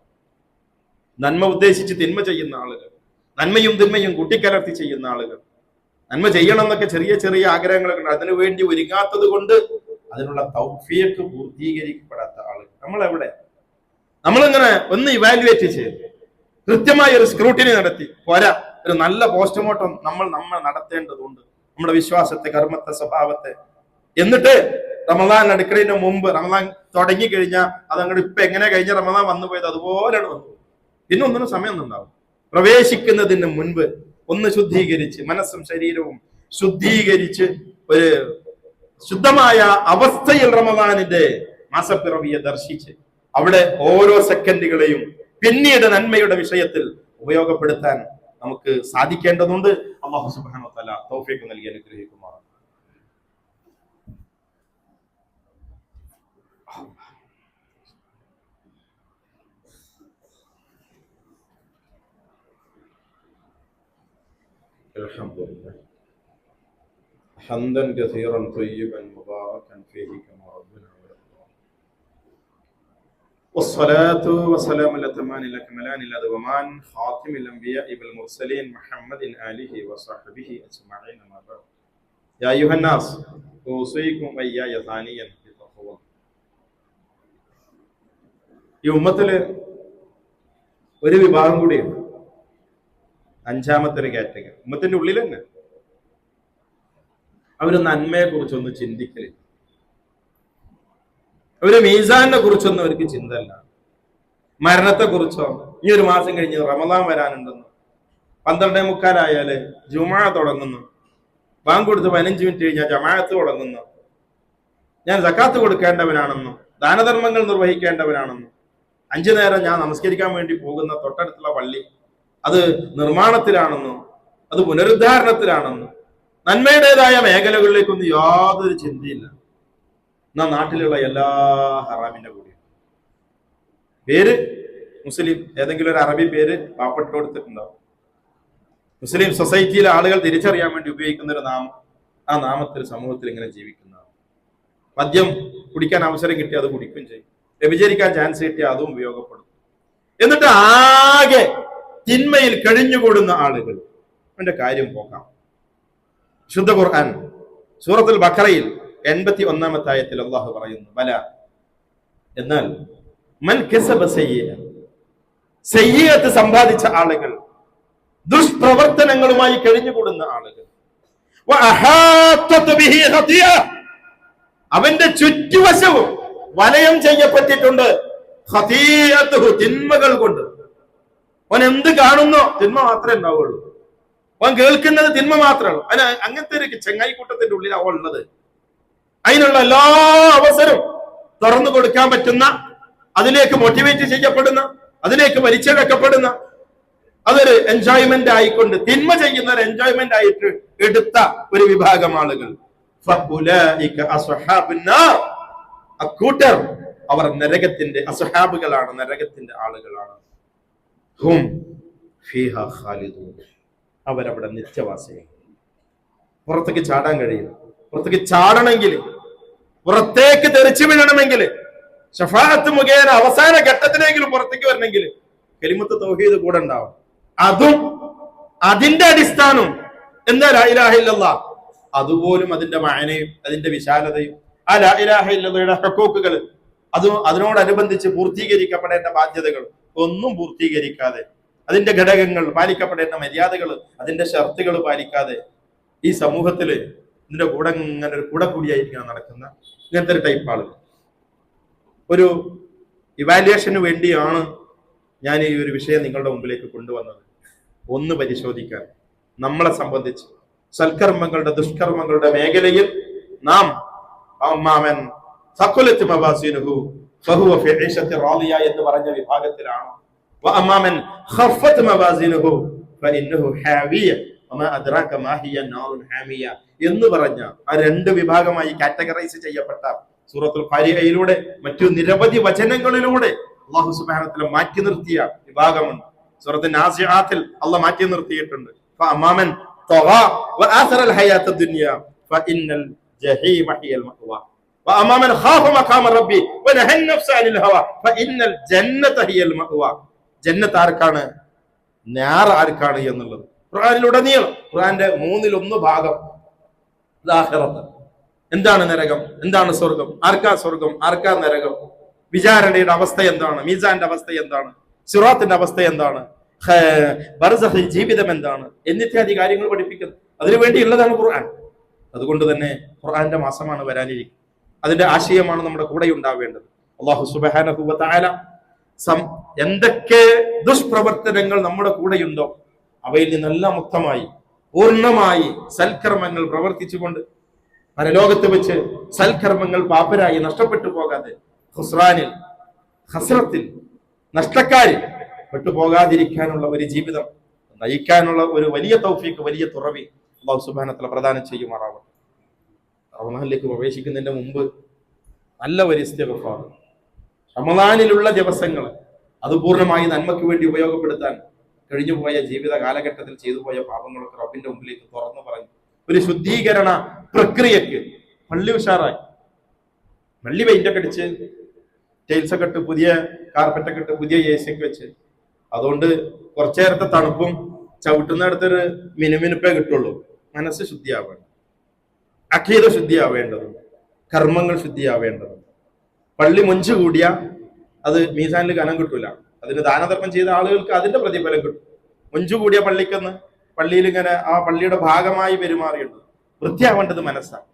നന്മ ഉദ്ദേശിച്ച് തിന്മ ചെയ്യുന്ന ആളുകൾ, നന്മയും തിന്മയും കൂട്ടിക്കലർത്തി ചെയ്യുന്ന ആളുകൾ. നന്മ ചെയ്യണം എന്നൊക്കെ ചെറിയ ചെറിയ ആഗ്രഹങ്ങളൊക്കെ ഉണ്ട്, അതിനുവേണ്ടി ഒരുങ്ങാത്തത് കൊണ്ട് അതിനുള്ള തൗഫീഖ് പൂർത്തീകരിക്കപ്പെടാത്ത ആളുകൾ. നമ്മളെവിടെ? നമ്മളിങ്ങനെ ഒന്ന് ഇവാലുവേറ്റ് ചെയ്ത് കൃത്യമായ ഒരു സ്ക്രൂട്ടിനി നടത്തി പോരാ, ഒരു നല്ല പോസ്റ്റ്മോർട്ടം നമ്മൾ നടത്തേണ്ടതുണ്ട്, നമ്മുടെ വിശ്വാസത്തെ, കർമ്മത്തെ, സ്വഭാവത്തെ. എന്നിട്ട് റമദാൻ അടുക്കുന്നതിന് മുമ്പ്, റമദാൻ തുടങ്ങി കഴിഞ്ഞാൽ അതങ്ങോട്ട് ഇപ്പൊ എങ്ങനെ കഴിഞ്ഞ റമദാൻ വന്നു പോയത് അതുപോലെയാണ് വന്നു. പിന്നെ ഒന്നിനും സമയമൊന്നും ഉണ്ടാവും. പ്രവേശിക്കുന്നതിന് മുൻപ് ഒന്ന് ശുദ്ധീകരിച്ച്, മനസ്സും ശരീരവും ശുദ്ധീകരിച്ച് ഒരു ശുദ്ധമായ അവസ്ഥയിൽ റമദാനിന്റെ മാസപ്പിറവിയെ ദർശിച്ച് അവിടെ ഓരോ സെക്കൻഡുകളെയും പിന്നീട് നന്മയുടെ വിഷയത്തിൽ ഉപയോഗപ്പെടുത്താൻ നമുക്ക് സാധിക്കേണ്ടതുണ്ട്. അല്ലാഹു സുബ്ഹാനഹു വ തആല തൗഫീഖ് നൽകി അനുഗ്രഹിക്കുമാറാകട്ടെ. الحمدلله حمدا كثيرا طيبا مباركا فيه كما ربنا ورضاه والصلاة والسلام الأتمان الأكملان الأدومان خاتم الأنبياء والمرسلين محمد آله وصحبه أجمعين ما بعد يا أيها الناس أوصيكم وإياي ثانيا بتقوى. ഈ ഉമ്മത്തില് ഒരു വിഭാഗം കൂടിയുണ്ട്, 5ാമത്തെ ഒരു കാറ്റഗറി. ഉമ്മത്തിന്റെ ഉള്ളിൽ തന്നെ അവര് നന്മയെ കുറിച്ചൊന്നും ചിന്തിക്കലില്ല, അവര് മീസാനെ കുറിച്ചൊന്നും അവർക്ക് ചിന്തല്ല, മരണത്തെ കുറിച്ചോ ഈ ഒരു മാസം കഴിഞ്ഞ് റമദാൻ വരാനുണ്ടെന്ന് 12:45 ജുമാ തുടങ്ങുന്നു, ബാങ്ക് കൊടുത്ത് 15 മിനിറ്റ് കഴിഞ്ഞാൽ ജമാഅത്ത് തുടങ്ങുന്നു, ഞാൻ സക്കാത്ത് കൊടുക്കേണ്ടവനാണെന്നോ ദാനധർമ്മങ്ങൾ നിർവഹിക്കേണ്ടവനാണെന്നോ 5 നേരം ഞാൻ നമസ്കരിക്കാൻ വേണ്ടി പോകുന്ന തൊട്ടടുത്തുള്ള പള്ളി അത് നിർമ്മാണത്തിലാണെന്നോ അത് പുനരുദ്ധാരണത്തിലാണെന്നോ നന്മയുടേതായ മേഖലകളിലേക്കൊന്നും യാതൊരു ചിന്തയില്ല. എന്നാ നാട്ടിലുള്ള എല്ലാ ഹറാമിന്റെ കൂടി പേര് മുസ്ലിം, ഏതെങ്കിലും ഒരു അറബി പേര് പാവപ്പെട്ട് കൊടുത്തിട്ടുണ്ടാവും. മുസ്ലിം സൊസൈറ്റിയിലെ ആളുകൾ തിരിച്ചറിയാൻ വേണ്ടി ഉപയോഗിക്കുന്ന ഒരു നാമം, ആ നാമത്തിൽ സമൂഹത്തിൽ ഇങ്ങനെ ജീവിക്കുന്നതാണ്. മദ്യം കുടിക്കാൻ അവസരം കിട്ടിയാൽ അത് കുടിക്കുകയും ചെയ്യും, വ്യഭിചരിക്കാൻ ചാൻസ് കിട്ടിയാൽ അതും ഉപയോഗപ്പെടും. എന്നിട്ട് ആകെ തിന്മയിൽ കഴിഞ്ഞുകൂടുന്ന ആളുകൾ, അവന്റെ കാര്യം പോക്കാം. ശുദ്ധ ഖുർആൻ സൂറത്തുൽ ബഖറയിൽ 81-ാമത്തെ ആയത്തിൽ അല്ലാഹു പറയുന്നു, ബല എന്നാൽ മൻ കസബ സയ്യിഅത്ത് സമ്പാദിച്ച ആളുകൾ, ദുഷ്പ്രവർത്തനങ്ങളുമായി കഴിഞ്ഞുകൂടുന്ന ആളുകൾ, വഅഹാത്തത് ബിഹി ഖതിയ അവന്റെ ചുറ്റുവശവും വലയം ചെയ്യപ്പെട്ടിട്ടുണ്ട്, ഖതിയതുഹു തിന്മകൾ കൊണ്ട്. അവൻ എന്ത് കാണുന്നോ തിന്മ മാത്രമേ ഉണ്ടാവുള്ളൂ, അവൻ കേൾക്കുന്നത് തിന്മ മാത്രമേ ഉള്ളൂ. അങ്ങനത്തെ ഒരു ചെങ്ങായിക്കൂട്ടത്തിന്റെ ഉള്ളിൽ അവൻ ഉള്ളത്. അതിനുള്ള എല്ലാ അവസരവും തുറന്നു കൊടുക്കാൻ പറ്റുന്ന, അതിലേക്ക് മോട്ടിവേറ്റ് ചെയ്യപ്പെടുന്ന, അതിലേക്ക് വലിച്ചെടുക്കപ്പെടുന്ന, അതൊരു എൻജോയ്മെന്റ് ആയിക്കൊണ്ട് തിന്മ ചെയ്യുന്ന ഒരു എൻജോയ്മെന്റ് ആയിട്ട് എടുത്ത ഒരു വിഭാഗം ആളുകൾ. ഫഉലൈക അസ്ഹാബുൻ നാർ, അക്കൂട്ടർ അവർ നരകത്തിന്റെ അസ്ഹാബുകളാണ്, നരകത്തിന്റെ ആളുകളാണ്. ഹും ഫീഹാ ഖാലിദൂൻ, അവരവിടെ നിത്യവാസികൾ. പുറത്തേക്ക് ചാടാൻ കഴിയില്ല. പുറത്തേക്ക് ചാടണമെങ്കിൽ, പുറത്തേക്ക് തെറിച്ചു വീഴണമെങ്കിൽ, ശഫാഅത്ത് മുഖേന അവസാന ഘട്ടത്തിലെങ്കിലും പുറത്തേക്ക് വരണമെങ്കിൽ കലിമത്ത് തൗഹീദ് കൂടെ ഉണ്ടാവും. അതും അതിന്റെ അടിസ്ഥാനവും എന്താ ലാ ഇലാഹ ഇല്ലല്ലാഹ്, അതുപോലും അതിന്റെ മാനയും അതിന്റെ വിശാലതയും ആ ലാ ഇലാഹ ഇല്ലല്ലാഹയുടെ ഹഖൂഖുകൾ അതിനോടനുബന്ധിച്ച് പൂർത്തീകരിക്കപ്പെടേണ്ട ബാധ്യതകൾ ഒന്നും പൂർത്തീകരിക്കാതെ, അതിന്റെ ഘടകങ്ങൾ പാലിക്കപ്പെടേണ്ട മര്യാദകൾ അതിന്റെ ഷർത്തുകൾ പാലിക്കാതെ ഈ സമൂഹത്തില് ഇതിന്റെ കൂടെ ഇങ്ങനെ ഒരു കൂടെ കൂടിയായിരിക്കണം നടക്കുന്ന ഇങ്ങനത്തെ ഒരു ടൈപ്പ് ആളുകൾ. ഒരു ഇവാലുവേഷന് വേണ്ടിയാണ് ഞാൻ ഈ ഒരു വിഷയം നിങ്ങളുടെ മുമ്പിലേക്ക് കൊണ്ടുവന്നത്. ഒന്ന് പരിശോധിക്കാൻ, നമ്മളെ സംബന്ധിച്ച് സൽക്കർമ്മങ്ങളുടെ ദുഷ്കർമ്മങ്ങളുടെ മേഖലയിൽ നാം എന്ന് പറഞ്ഞ വിഭാഗത്തിലാണോ, എന്ന് പറഞ്ഞ ആ രണ്ട് വിഭാഗമായി കാറ്റഗറൈസ് ചെയ്യപ്പെട്ട സൂറത്തുൽ ഖാരിഅയിലൂടെ മറ്റു നിരവധി വചനങ്ങളിലൂടെ അല്ലാഹു സുബ്ഹാനഹു വ തആല മാറ്റി നിർത്തിയ വിഭാഗമുണ്ട്. സൂറത്തുൽ നാസിആത്തിൽ അല്ലാഹു മാറ്റി നിർത്തിയിട്ടുണ്ട്. ഫഅമാമൻ തഗാ വആസറൽ ഹയാത്തദ് ദുനിയ ഫഇന്നൽ ജഹീമ ഹിയൽ മഅവാ വഅമാമൻ ഖാഫ മഖാമ റബ്ബി വനഹൻ നഫ്സ അനിൽ ഹവാ ഫഇന്നൽ ജന്നത ഹിയൽ മഅവാ. ജന്നത്ത് ആർക്കാണ്, നാർ ആർക്കാണ് എന്നുള്ളത് ഖുർആനിലുടനീളം, ഖുർആന്റെ 1/3 ഭാഗം ആഖിറത്ത്. എന്താണ് നരകം, എന്താണ് സ്വർഗം, ആർക്കാ സ്വർഗം, ആർക്കാ നരകം, വിചാരണയുടെ അവസ്ഥ എന്താണ്, മീസാന്റെ അവസ്ഥ എന്താണ്, സിറാത്തിന്റെ അവസ്ഥ എന്താണ്, ബർസഖ് ജീവിതം എന്താണ് എന്നിത്യാദി കാര്യങ്ങൾ പഠിപ്പിക്കുന്നത്. അതിനുവേണ്ടിയുള്ളതാണ് ഖുർആൻ. അതുകൊണ്ട് തന്നെ ഖുർആന്റെ മാസമാണ് വരാനിരിക്കുന്നത്. അതിന്റെ ആശയമാണ് നമ്മുടെ കൂടെ ഉണ്ടാവേണ്ടത്. അല്ലാഹു സുബ്ഹാനഹു വ തആല എന്തൊക്കെ ദുഷ്പ്രവർത്തനങ്ങൾ നമ്മുടെ കൂടെയുണ്ടോ അവയിൽ നിന്നെല്ലാം മുക്തമായി പൂർണ്ണമായി സൽക്കർമ്മങ്ങൾ പ്രവർത്തിച്ചുകൊണ്ട് പരലോകത്ത് വെച്ച് സൽക്കർമ്മങ്ങൾ പാപരായി നഷ്ടപ്പെട്ടു പോകാതെ ഖുസ്റാനിൽ, ഹസ്രത്തിൽ, നഷ്ടക്കാരിൽ പെട്ടുപോകാതിരിക്കാനുള്ള ഒരു ജീവിതം നയിക്കാനുള്ള ഒരു വലിയ തൗഫീഖ്, വലിയ തുറവി അല്ലാഹു സുബ്ഹാനഹു വ തആല പ്രദാനം ചെയ്യുമാറാവട്ടെ. റമളാനിലേക്ക് പ്രവേശിക്കുന്നതിന്റെ മുമ്പ് നല്ല ഒരു ഇസ്തിഗ്ഫാർ, റമളാനിലുള്ള ദിവസങ്ങൾ അത് പൂർണ്ണമായി നന്മയ്ക്ക് വേണ്ടി ഉപയോഗപ്പെടുത്താൻ കഴിഞ്ഞു പോയ ജീവിത കാലഘട്ടത്തിൽ ചെയ്തു പോയ പാപങ്ങളൊക്കെ റബ്ബിന്റെ മുമ്പിലേക്ക് തുറന്നു പറഞ്ഞു ഒരു ശുദ്ധീകരണ പ്രക്രിയക്ക് പള്ളി ഉഷാറായി. പള്ളി പെയിന്റൊക്കെ അടിച്ച്, ടൈൽസ് ഒക്കെ ഇട്ട്, പുതിയ കാർപ്പറ്റൊക്കെ ഇട്ട്, പുതിയ AC ഒക്കെ വെച്ച്, അതുകൊണ്ട് കുറച്ചു നേരത്തെ തണുപ്പും ചവിട്ടുന്നിടത്തൊരു മിനുമിനുപ്പേ കിട്ടുള്ളൂ. മനസ്സ് ശുദ്ധിയാവേണ്ട, അഖീദ ശുദ്ധിയാവേണ്ടതുണ്ട്, കർമ്മങ്ങൾ ശുദ്ധിയാവേണ്ടതുണ്ട്. പള്ളി മൊഞ്ചു കൂടിയ അത് മീസാനിൽ കനം കിട്ടൂല. അതിന് ദാനധർമ്മം ചെയ്ത ആളുകൾക്ക് അതിന്റെ പ്രതിഫലം കിട്ടും. മൊഞ്ചു കൂടിയ പള്ളിക്കെന്ന് പള്ളിയിൽ ഇങ്ങനെ ആ പള്ളിയുടെ ഭാഗമായി പെരുമാറിയുണ്ട്. വൃത്തിയാവേണ്ടത് മനസ്സാണ്,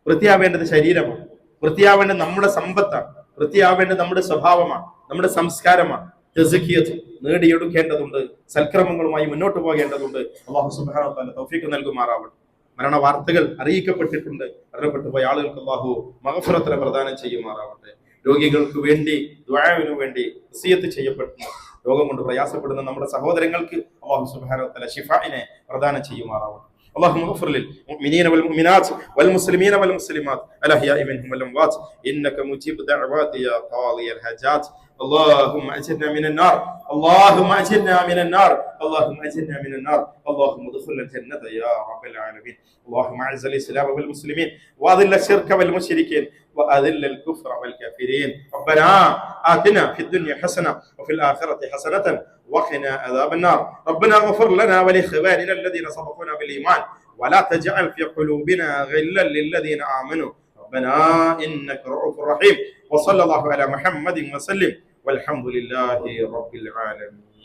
വൃത്തിയാവേണ്ടത് ശരീരമാണ്, വൃത്തിയാവേണ്ടത് നമ്മുടെ സമ്പത്താണ്, വൃത്തിയാവേണ്ടത് നമ്മുടെ സ്വഭാവമാണ്, നമ്മുടെ സംസ്കാരമാണ്. തസ്കിയത്ത് നേടിയെടുക്കേണ്ടതുണ്ട്, സൽക്രമങ്ങളുമായി മുന്നോട്ട് പോകേണ്ടതുണ്ട്. അല്ലാഹു സുബ്ഹാനഹു വ തആല തൗഫീഖ് നൽകുമാറാവട്ടെ. മരണ വാർത്തകൾ അറിയിക്കപ്പെട്ടിട്ടുണ്ട്. മരണപ്പെട്ടു പോയ ആളുകൾക്ക് അല്ലാഹു മഗ്ഫിറത്ത് പ്രദാനം ചെയ്യുമാറാവട്ടെ. രോഗികൾക്ക് വേണ്ടി, ദുആവിനു വേണ്ടി വസിയത്ത് ചെയ്യപ്പെടുന്ന, രോഗം കൊണ്ട് പ്രയാസപ്പെടുന്ന നമ്മുടെ സഹോദരങ്ങൾക്ക് അല്ലാഹു സുബ്ഹാനഹു വ തആല ശിഫാഇനെ പ്രദാനം ചെയ്യുമാറാവട്ടെ. اللهم اغفر للمؤمنين والمؤمنات والمسلمين والمسلمات الأحياء منهم والأموات إنك مجيب دعوات يا قاضي الحاجات. اللهم أجرنا من النار، اللهم أجرنا من النار، اللهم أجرنا من النار، اللهم ادخلنا الجنة يا رب العالمين. اللهم أعز الإسلام والمسلمين وأذل الشرك والمشركين وأذل الكفر والكافرين. ربنا آتنا في الدنيا حسنة وفي الآخرة حسنة وقنا عذاب النار. ربنا اغفر لنا ولإخواننا الذين سبقونا بالإيمان ولا تجعل في قلوبنا غلا للذين آمنوا ربنا إنك رؤوف رحيم. وصلى الله على محمد وسلم والحمد لله رب العالمين.